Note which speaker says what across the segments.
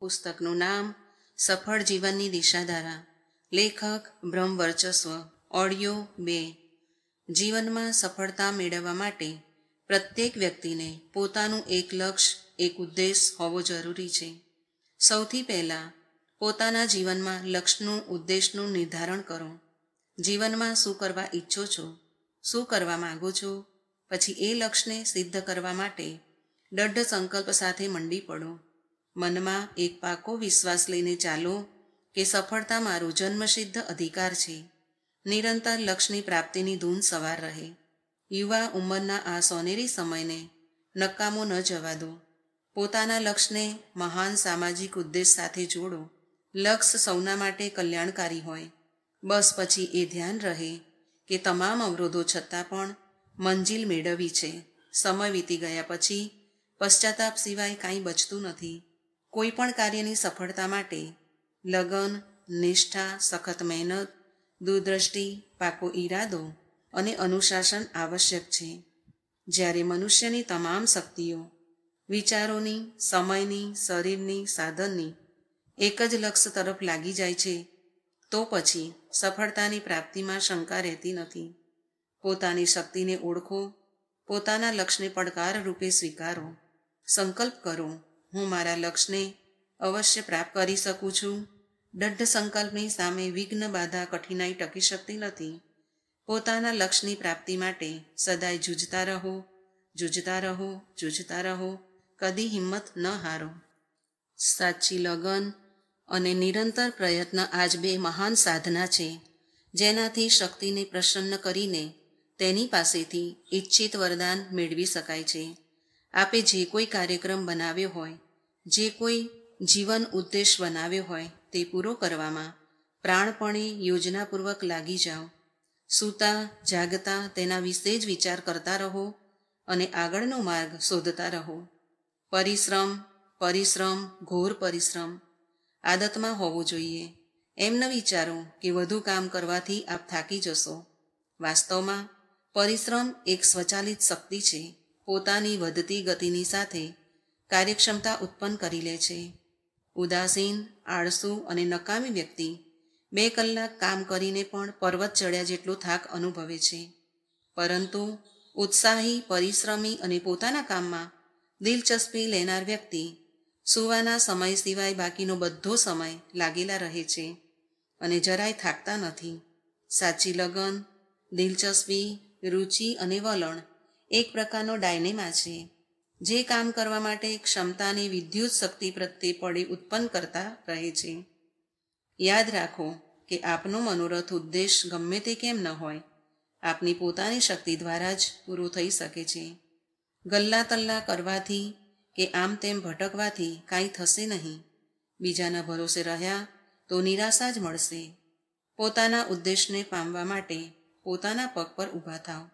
Speaker 1: પુસ્તકનું નામ સફળ જીવનની દિશાધારા. લેખક બ્રહ્મવર્ચસ્વ. ઓડિયો 2. જીવનમાં સફળતા મેળવવા માટે પ્રત્યેક વ્યક્તિને પોતાનું એક લક્ષ્ય, એક ઉદ્દેશ હોવો જરૂરી છે. સૌથી પહેલાં પોતાના જીવનમાં લક્ષ્યનું, ઉદ્દેશનું નિર્ધારણ કરો. જીવનમાં શું કરવા ઈચ્છો છો, શું કરવા માગો છો, પછી એ લક્ષ્યને સિદ્ધ કરવા માટે દૃઢ સંકલ્પ સાથે મંડી પડો. મનમાં એક પાકો વિશ્વાસ લઈને ચાલો કે સફળતા મારો જન્મસિદ્ધ અધિકાર છે. નિરંતર લક્ષ્યની પ્રાપ્તિની ધૂન સવાર રહે. યુવા ઉંમરના આ સોનેરી સમયને નકામો ન જવા દો. પોતાના લક્ષ્યને મહાન સામાજિક ઉદ્દેશ સાથે જોડો. લક્ષ્ય સૌના માટે કલ્યાણકારી હોય. બસ પછી એ ધ્યાન રહે કે તમામ અવરોધો છતાં પણ મંજિલ મેળવી છે. સમય વીતી ગયા પછી પશ્ચાતાપ સિવાય કાંઈ બચતું નથી. કોઈ પણ કાર્યની સફળતા માટે લગન, નિષ્ઠા, સખત મહેનત, દૂરદ્રષ્ટિ, પાકો ઈરાદો અને અનુશાસન આવશ્યક છે. જ્યારે મનુષ્યની તમામ શક્તિઓ વિચારોની, સમયની, શરીરની, સાધનની એક જ લક્ષ્ય તરફ લાગી જાય છે, તો પછી સફળતાની પ્રાપ્તિમાં શંકા રહેતી નથી. પોતાની શક્તિને ઓળખો. પોતાના લક્ષ્યને પડકાર રૂપે સ્વીકારો. સંકલ્પ કરો, હું મારા લક્ષ્યને અવશ્ય પ્રાપ્ત કરી શકું છું. દૃઢ સંકલ્પની સામે વિઘ્ન, બાધા, કઠિનાઈ ટકી શકતી નથી. પોતાના લક્ષ્યની પ્રાપ્તિ માટે સદાય જૂਝતા રહો, જૂਝતા રહો, જૂਝતા રહો. કદી હિંમત ન હારો. સાચી લગન અને નિરંતર પ્રયત્ન આજ બે મહાન સાધના છે, જેનાથી શક્તિને પ્રસન્ન કરીને તેની પાસેથી ઈચ્છિત વરદાન મેળવી શકાય છે. આપે જે કોઈ કાર્યક્રમ બનાવ્યો હોય, જે કોઈ જીવન ઉદ્દેશ બનાવ્યો હોય, તે પૂરો કરવામાં પ્રાણપણે યોજનાપૂર્વક લાગી જાઓ. સૂતા જાગતા તેના વિશે જ વિચાર કરતા રહો અને આગળનો માર્ગ શોધતા રહો. પરિશ્રમ, પરિશ્રમ, ઘોર પરિશ્રમ આદતમાં હોવો જોઈએ. એમ ન વિચારો કે વધુ કામ કરવાથી આપ થાકી જશો. વાસ્તવમાં પરિશ્રમ એક સ્વચાલિત શક્તિ છે. પોતાની વધતી ગતિની સાથે કાર્યક્ષમતા ઉત્પન્ન કરી લે છે. ઉદાસીન, આળસુ અને નકામી વ્યક્તિ 2 કલાક કામ કરીને પણ પર્વત ચડ્યા જેટલો થાક અનુભવે છે. પરંતુ ઉત્સાહી, પરિશ્રમી અને પોતાના કામમાં દિલચસ્પી લેનાર વ્યક્તિ સૂવાના સમય સિવાય બાકીનો બધો સમય લાગેલા રહે છે અને જરાય થાકતા નથી. સાચી લગન, દિલચસ્પી, રુચિ અને વલણ એક પ્રકારનો ડાયનેમા છે, જે કામ કરવા માટે ક્ષમતાની વિદ્યુત શક્તિ પ્રત્યે પડે ઉત્પન્ન કરતા રહે છે. યાદ રાખો કે આપનો મનોરથ ઉદ્દેશ ગમે તે કેમ ન હોય, આપની પોતાની શક્તિ દ્વારા જ પૂરો થઈ શકે છે. ગલ્લા તલ્લા કરવાથી કે આમ તેમ ભટકવાથી કાંઈ થશે નહીં. બીજાના ભરોસે રહ્યા તો નિરાશા જ મળશે. પોતાના ઉદ્દેશને પામવા માટે પોતાના પગ પર ઊભા થાઓ.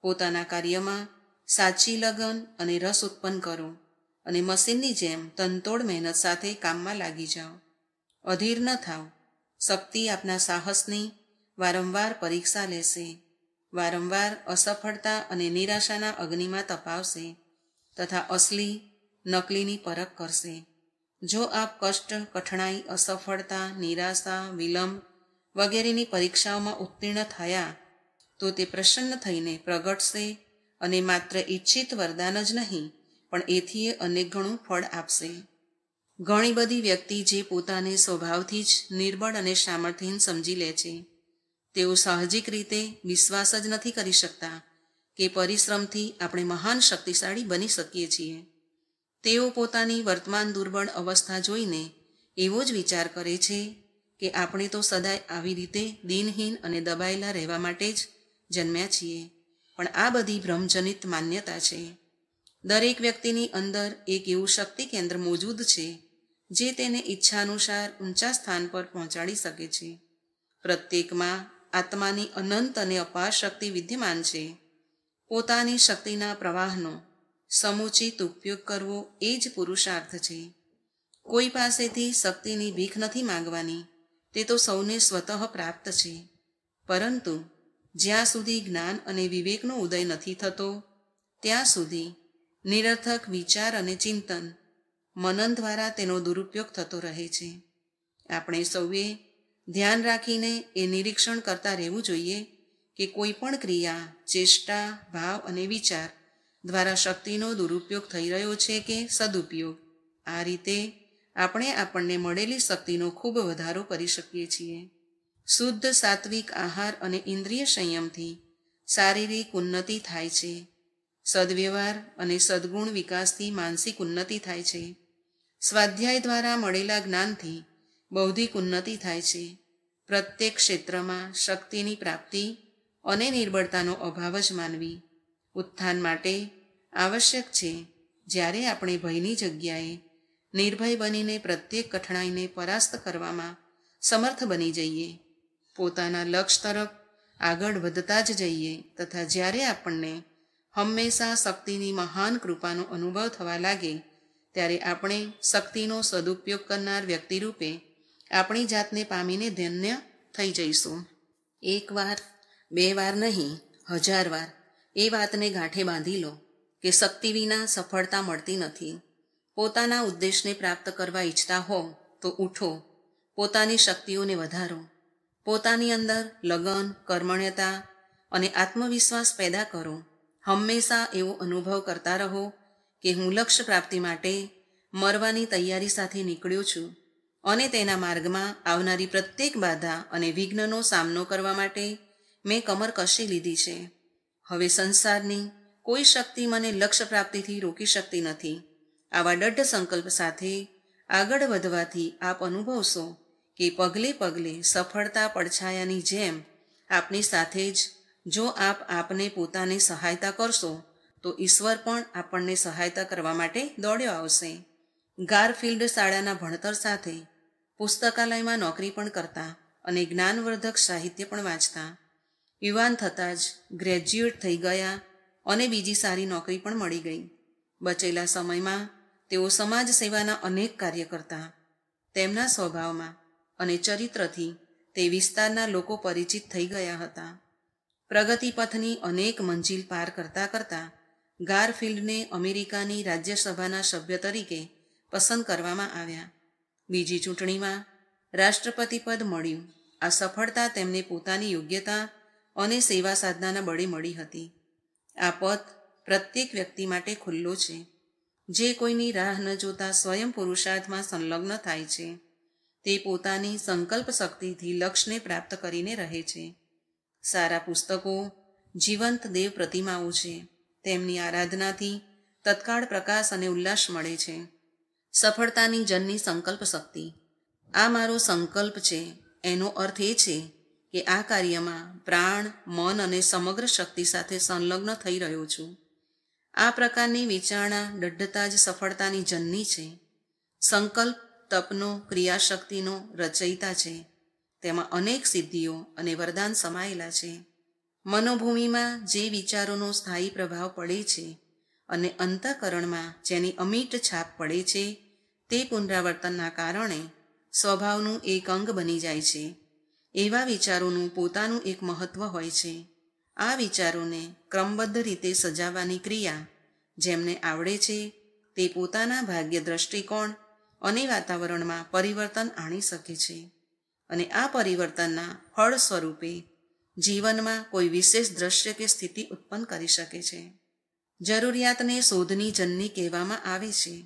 Speaker 1: પોતાના કાર્યમાં સાચી લગન અને રસ ઉત્પન્ન કરો અને મશીનની જેમ તનતોડ મહેનત સાથે કામમાં લાગી જાઓ. અધીર ન થાઓ. શક્તિ આપના સાહસની વારંવાર પરીક્ષા લેશે. વારંવાર અસફળતા અને નિરાશાના અગ્નિમાં તપાવશે તથા અસલી, નકલીની પરખ કરશે. જો આપ કષ્ટ, કઠણાઈ, અસફળતા, નિરાશા, વિલંબ વગેરેની પરીક્ષાઓમાં ઉત્તીર્ણ થયા તો તે પ્રસન્ન થઈને પ્રગટશે અને માત્ર ઈચ્છિત વરદાન જ નહીં, પણ એથી અનેક ગણું ફળ આપશે. ઘણી બધી વ્યક્તિ જે પોતાને સ્વભાવથી જ નિર્બળ અને સામર્થ્યહીન સમજી લે છે, તેઓ સાહજિક રીતે વિશ્વાસ જ નથી કરી શકતા કે પરિશ્રમથી આપણે મહાન શક્તિશાળી બની શકીએ છીએ. તેઓ પોતાની વર્તમાન દુર્બળ અવસ્થા જોઈને એવો જ વિચાર કરે છે કે આપણે તો સદાય આવી રીતે દિનહીન અને દબાયેલા રહેવા માટે જ જન્મ્યા છીએ. પણ આ બધી ભ્રમજનિત માન્યતા છે. દરેક વ્યક્તિની અંદર એક એવું શક્તિ કેન્દ્ર મોજૂદ છે, જે તેને ઈચ્છાનુસાર ઊંચા સ્થાન પર પહોંચાડી શકે છે. પ્રત્યેકમાં આત્માની અનંત અને અપાર શક્તિ વિદ્યમાન છે. પોતાની શક્તિના પ્રવાહનો સમુચિત ઉપયોગ કરવો એ જ પુરુષાર્થ છે. કોઈ પાસેથી શક્તિની ભીખ નથી માંગવાની, તે તો સૌને સ્વતઃ પ્રાપ્ત છે. પરંતુ જ્યાં સુધી જ્ઞાન અને વિવેકનો ઉદય નથી થતો, ત્યાં સુધી નિરર્થક વિચાર અને ચિંતન મનન દ્વારા તેનો દુરુપયોગ થતો રહે છે. આપણે સૌએ ધ્યાન રાખીને એ નિરીક્ષણ કરતા રહેવું જોઈએ કે કોઈ પણ ક્રિયા, ચેષ્ટા, ભાવ અને વિચાર દ્વારા શક્તિનો દુરુપયોગ થઈ રહ્યો છે કે સદુપયોગ. આ રીતે આપણે આપણને મળેલી શક્તિનો ખૂબ વધારો કરી શકીએ છીએ. શુદ્ધ સાત્વિક આહાર અને ઇન્દ્રિય સંયમથી શારીરિક ઉન્નતિ થાય છે. સદવ્યવહાર અને સદગુણ વિકાસથી માનસિક ઉન્નતિ થાય છે. સ્વાધ્યાય દ્વારા મળેલા જ્ઞાનથી બૌદ્ધિક ઉન્નતિ થાય છે. પ્રત્યેક ક્ષેત્રમાં શક્તિની પ્રાપ્તિ અને નિર્બળતાનો અભાવ જ માનવી ઉત્થાન માટે આવશ્યક છે. જ્યારે આપણે ભયની જગ્યાએ નિર્ભય બનીને પ્રત્યેક કઠણાઈને પરાસ્ત કરવામાં સમર્થ બની જઈએ, પોતાના લક્ષ્ય તરફ આગળ વધતા જ જઈએ તથા જ્યારે આપણને હંમેશા શક્તિની મહાન કૃપાનો અનુભવ થવા લાગે, ત્યારે આપણે શક્તિનો સદુપયોગ કરનાર વ્યક્તિ રૂપે આપણી જાતને પામીને ધન્ય થઈ જઈશું. એક વાર, બે વાર નહીં, 1000 વાર એ વાતને ગાંઠે બાંધી લો કે શક્તિ વિના સફળતા મળતી નથી. પોતાના ઉદ્દેશને પ્રાપ્ત કરવા ઈચ્છતા હો તો ઉઠો, પોતાની શક્તિઓને વધારો. પોતાની અંદર લગન, કર્મણ્યતા અને આત્મવિશ્વાસ પેદા કરો. હંમેશા એવો અનુભવ કરતા રહો કે હું લક્ષ્ય પ્રાપ્તિ માટે મરવાની તૈયારી સાથે નીકળ્યો છું અને તેના માર્ગમાં આવનારી પ્રત્યેક બાધા અને વિઘ્નનો સામનો કરવા માટે મેં કમર કસી લીધી છે. હવે સંસારની કોઈ શક્તિ મને લક્ષ્ય પ્રાપ્તિથી રોકી શકતી નથી. આવા દૃઢ સંકલ્પ સાથે આગળ વધવાથી આપ અનુભવશો કે પગલે પગલે સફળતા પડછાયાની જેમ આપની સાથે જ જો આપ આપને પોતાને સહાયતા કરશો તો ઈશ્વર પણ આપણને સહાયતા કરવા માટે દોડ્યો આવશે. ગારફિલ્ડ શાળાના ભણતર સાથે પુસ્તકાલયમાં નોકરી પણ કરતા અને જ્ઞાનવર્ધક સાહિત્ય પણ વાંચતા. યુવાન થતાં જ ગ્રેજ્યુએટ થઈ ગયા અને બીજી સારી નોકરી પણ મળી ગઈ. બચેલા સમયમાં તેઓ સમાજ સેવાના અનેક કાર્ય કરતા. તેમના સ્વભાવમાં અને ચરિત્રથી તે વિસ્તારના લોકો પરિચિત થઈ ગયા હતા. પ્રગતિ પથની અનેક મંજિલ પાર કરતા કરતા ગારફિલ્ડને અમેરિકાની રાજ્યસભાના સભ્ય તરીકે પસંદ કરવામાં આવ્યા. બીજી ચૂંટણીમાં રાષ્ટ્રપતિ પદ મળ્યું. આ સફળતા તેમને પોતાની યોગ્યતા અને સેવા સાધનાના બળે મળી હતી. આ પદ પ્રત્યેક વ્યક્તિ માટે ખુલ્લો છે, જે કોઈની રાહ ન જોતા સ્વયં પુરુષાર્થમાં સંલગ્ન થાય છે. તે પોતાની સંકલ્પ શક્તિથી લક્ષ્યને પ્રાપ્ત કરીને રહે છે. સારા પુસ્તકો જીવંત દેવ પ્રતિમાઓ છે. તેમની આરાધનાથી તત્કાળ પ્રકાશ અને ઉલ્લાસ મળે છે. સફળતાની જનની સંકલ્પ શક્તિ. આ મારો સંકલ્પ છે, એનો અર્થ એ છે કે આ કાર્યમાં પ્રાણ, મન અને સમગ્ર શક્તિ સાથે સંલગ્ન થઈ રહ્યો છું. આ પ્રકારની વિચારણા દૃઢતા જ સફળતાની જનની છે. સંકલ્પ તપનો, ક્રિયાશક્તિનો રચયિતા છે. તેમાં અનેક સિદ્ધિઓ અને વરદાન સમાયેલા છે. મનોભૂમિમાં જે વિચારોનો સ્થાયી પ્રભાવ પડે છે અને અંતઃકરણમાં જેની અમીટ છાપ પડે છે, તે પુનરાવર્તનના કારણે સ્વભાવનું એક અંગ બની જાય છે. એવા વિચારોનું પોતાનું એક મહત્વ હોય છે. આ વિચારોને ક્રમબદ્ધ રીતે સજાવવાની ક્રિયા જેમને આવડે છે તે પોતાના ભાગ્ય દ્રષ્ટિકોણ અને વાતાવરણમાં પરિવર્તન આણી શકે છે અને આ પરિવર્તનના ફળ સ્વરૂપે જીવનમાં કોઈ વિશેષ દ્રશ્ય કે સ્થિતિ ઉત્પન્ન કરી શકે છે. જરૂરિયાતને શોધની જનની કહેવામાં આવે છે.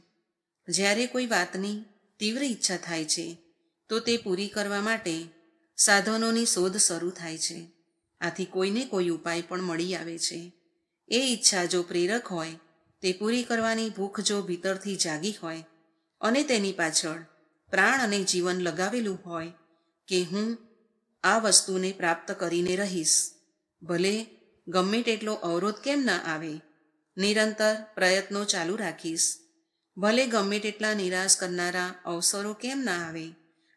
Speaker 1: જ્યારે કોઈ વાતની તીવ્ર ઈચ્છા થાય છે તો તે પૂરી કરવા માટે સાધનોની શોધ શરૂ થાય છે. આથી કોઈને કોઈ ઉપાય પણ મળી આવે છે. એ ઈચ્છા જો પ્રેરક હોય, તે પૂરી કરવાની ભૂખ જો ભીતરથી જાગી હોય અને તેની પાછળ પ્રાણ અને જીવન લગાવેલું હોય કે હું આ વસ્તુને પ્રાપ્ત કરીને રહીશ, ભલે ગમે તેટલો અવરોધ કેમ ન આવે, નિરંતર પ્રયત્નો ચાલુ રાખીશ, ભલે ગમે તેટલા નિરાશ કરનારા અવસરો કેમ ના આવે,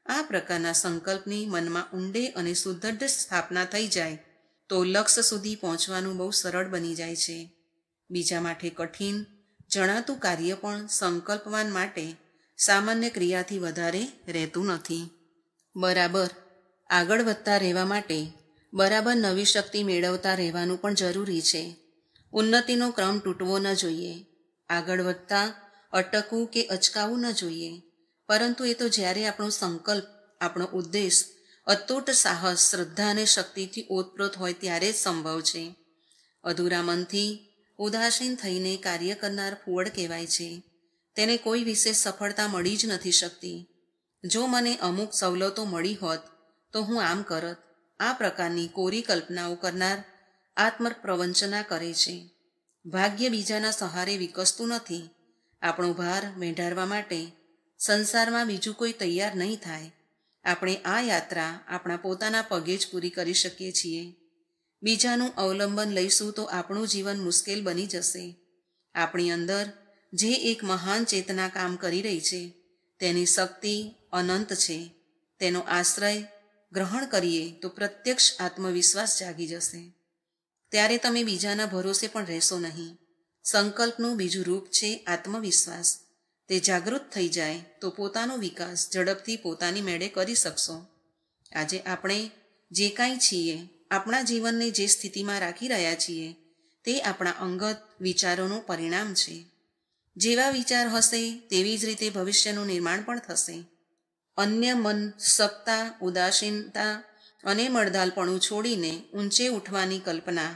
Speaker 1: આ પ્રકારના સંકલ્પની મનમાં ઊંડે અને સુદૃઢ સ્થાપના થઈ જાય તો લક્ષ્ય સુધી પહોંચવાનું બહુ સરળ બની જાય છે. બીજા માટે કઠિન જણાતું કાર્ય પણ સંકલ્પવાન માટે સામાન્ય ક્રિયાથી વધારે રહેતું નથી. બરાબર આગળ વધતા રહેવા માટે બરાબર નવી શક્તિ મેળવતા રહેવાનું પણ જરૂરી છે. ઉન્નતિનો ક્રમ તૂટવો ન જોઈએ. આગળ વધતા અટકવું કે અચકાવું ન જોઈએ, પરંતુ એ તો જ્યારે આપણો સંકલ્પ, આપણો ઉદ્દેશ અતૂટ સાહસ, શ્રદ્ધા અને શક્તિથી ઓતપ્રોત હોય ત્યારે જ સંભવ છે. અધૂરા મનથી ઉદાસીન થઈને કાર્ય કરનાર ફુવડ કહેવાય છે. તેને કોઈ વિશેષ સફળતા મળી જ નથી શકતી. જો મને અમુક સવલતો મળી હોત તો હું આમ કરત, આ પ્રકારની કોરી કલ્પનાઓ કરનાર આત્મપ્રવંચના કરે છે. ભાગ્ય બીજાના સહારે વિકસતું નથી. આપણો ભાર મેંઢારવા માટે સંસારમાં બીજું કોઈ તૈયાર નહીં થાય. આપણે આ યાત્રા આપણા પોતાના પગે જ પૂરી કરી શકીએ છીએ. બીજાનું અવલંબન લઈશું તો આપણું જીવન મુશ્કેલ બની જશે. આપણી અંદર જે એક મહાન ચેતના કામ કરી રહી છે તેની શક્તિ અનંત છે. તેનો આશ્રય ગ્રહણ કરીએ તો પ્રત્યક્ષ આત્મવિશ્વાસ જાગી જશે. ત્યારે તમે બીજાના ભરોસે પણ રહેશો નહીં. સંકલ્પનું બીજું રૂપ છે આત્મવિશ્વાસ. તે જાગૃત થઈ જાય તો પોતાનો વિકાસ ઝડપથી પોતાની મેળે કરી શકશો. આજે આપણે જે કાંઈ છીએ, આપણા જીવનને જે સ્થિતિમાં રાખી રહ્યા છીએ તે આપણા અંગત વિચારોનું પરિણામ છે. જેવા વિચાર હશે તેવી જ રીતે ભવિષ્યનું નિર્માણ પણ થશે. અન્ય મનસ્કતા, ઉદાસીનતા અને મળદાલપણું છોડીને ઊંચે ઉઠવાની કલ્પના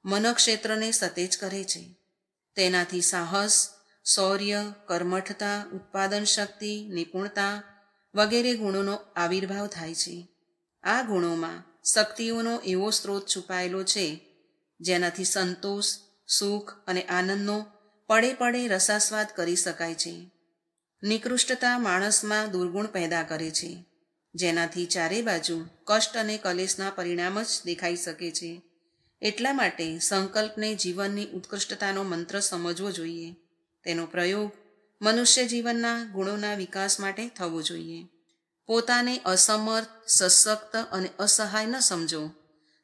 Speaker 1: મનક્ષેત્રને સતેજ કરે છે. તેનાથી સાહસ, શૌર્ય, કર્મઠતા, ઉત્પાદન શક્તિ, નિપુણતા વગેરે ગુણોનો આવિર્ભાવ થાય છે. આ ગુણોમાં શક્તિઓનો એવો સ્ત્રોત છુપાયેલો છે જેનાથી સંતોષ, સુખ અને આનંદનો પડે પડે રસાસ્વાદ કરી શકાય છે. નિકૃષ્ટતા માણસમાં દુર્ગુણ પેદા કરે છે, જેનાથી ચારે બાજુ કષ્ટ અને કલેશના પરિણામ જ દેખાઈ શકે છે. એટલા માટે સંકલ્પને જીવનની ઉત્કૃષ્ટતાનો મંત્ર સમજવો જોઈએ. તેનો પ્રયોગ મનુષ્ય જીવનના ગુણોના વિકાસ માટે થવો જોઈએ. પોતાને અસમર્થ, સશક્ત અને અસહાય ન સમજો.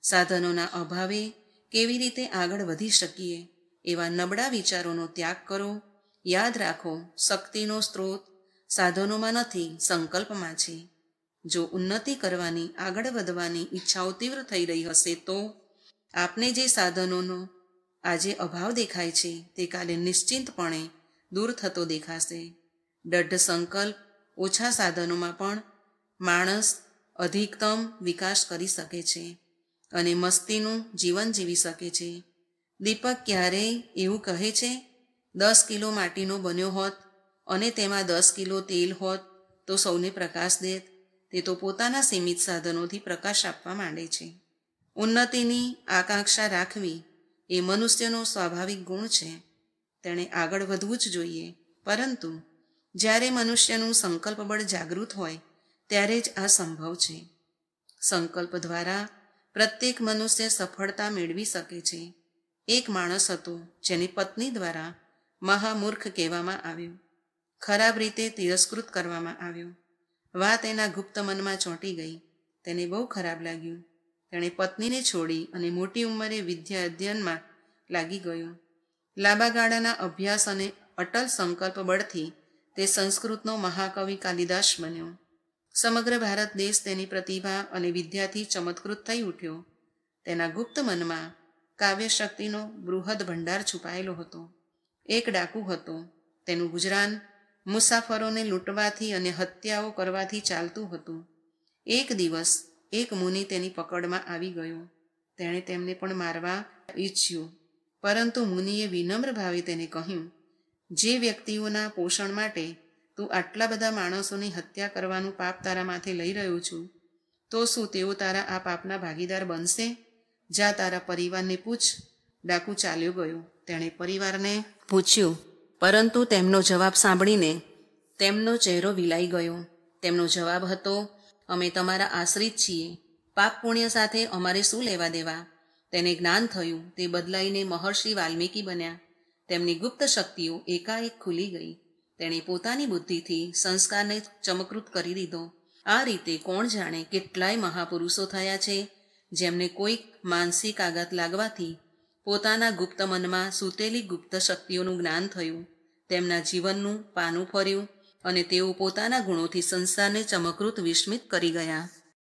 Speaker 1: સાધનોના અભાવે કેવી રીતે આગળ વધી શકીએ એવા નબળા વિચારોનો ત્યાગ કરો. યાદ રાખો, શક્તિનો સ્ત્રોત સાધનોમાં નથી, સંકલ્પમાં છે. જો ઉન્નતિ કરવાની, આગળ વધવાની ઈચ્છાઓ તીવ્ર થઈ રહી હશે તો આપને જે સાધનોનો આજે અભાવ દેખાય છે તે કાલે નિશ્ચિંતપણે દૂર થતો દેખાશે. દૃઢ સંકલ્પ, ઓછા સાધનોમાં પણ માણસ અધિકતમ વિકાસ કરી શકે છે અને મસ્તીનું જીવન જીવી શકે છે. દીપક ક્યારેય એવું કહે છે, 10 કિલો માટીનો બન્યો હોત અને તેમાં 10 કિલો તેલ હોત તો સૌને પ્રકાશ દેત. તે તો પોતાના સીમિત સાધનોથી પ્રકાશ આપવા માંડે છે. ઉન્નતિની આકાંક્ષા રાખવી એ મનુષ્યનો સ્વાભાવિક ગુણ છે. તેણે આગળ વધવું જ જોઈએ. પરંતુ જ્યારે મનુષ્યનું સંકલ્પ બળ જાગૃત હોય ત્યારે જ આ સંભવ છે. સંકલ્પ દ્વારા પ્રત્યેક મનુષ્ય સફળતા મેળવી શકે છે. એક માણસ હતો જેની પત્ની દ્વારા મહામૂર્ખ કહેવામાં આવ્યો, ખરાબ રીતે તિરસ્કૃત કરવામાં આવ્યો. વાત એના ગુપ્ત મનમાં ચોંટી ગઈ. તેને બહુ ખરાબ લાગ્યું. તેણે પત્નીને છોડી અને મોટી ઉંમરે વિદ્યા અધ્યયનમાં લાગી ગયો. લાંબા ગાળાના અભ્યાસ અને અટલ સંકલ્પ બળથી તે સંસ્કૃતનો મહાકવિ કાલિદાસ બન્યો. સમગ્ર ભારત દેશ તેની પ્રતિભા અને વિદ્યાથી ચમત્કૃત થઈ ઉઠ્યો. તેના ગુપ્ત મનમાં કાવ્ય શક્તિનો બૃહદ ભંડાર છુપાયેલો હતો. એક ડાકુ હતો. તેનું ગુજરાન મુસાફરોને લૂંટવાથી અને હત્યાઓ કરવાથી ચાલતું હતું. એક દિવસ એક મુનિ તેની પકડમાં આવી ગયો. તેણે તેમને પણ મારવા ઈચ્છ્યું, પરંતુ મુનિએ વિનમ્ર ભાવે તેને કહ્યું, જે વ્યક્તિઓના પોષણ માટે તું આટલા બધા માણસોની હત્યા કરવાનું પાપ તારા માથે લઈ રહ્યો છું, તો શું તેઓ તારા આ પાપના ભાગીદાર બનશે? જા તારા પરિવારને પૂછ. ડાકુ ચાલ્યો ગયો. તેણે પરિવારને પૂછ્યું, પરંતુ તેમનો જવાબ સાંભળીને તેમનો ચહેરો વિલાઈ ગયો. તેમનો જવાબ હતો, અમે તમારા આશ્રિત છીએ. પાપ પુણ્ય સાથે અમારે શું લેવા દેવા? તેને જ્ઞાન થયું. તે બદલાઈને મહર્ષિ વાલ્મીકી બન્યા. તેમની ગુપ્ત શક્તિઓ એકાએક ખુલી ગઈ. તેણે પોતાની બુદ્ધિથી સંસ્કારને ચમકૃત કરી દીધો. આ રીતે કોણ જાણે કેટલાય મહાપુરુષો થયા છે જેમને કોઈક માનસિક આઘાત લાગવાથી પોતાના ગુપ્ત મનમાં સૂતેલી ગુપ્ત શક્તિઓનું જ્ઞાન થયું. તેમના જીવનનું પાનું ફર્યું અને તેઓ પોતાના ગુણોથી સંસારને ચમકૃત વિસ્મિત કરી ગયા.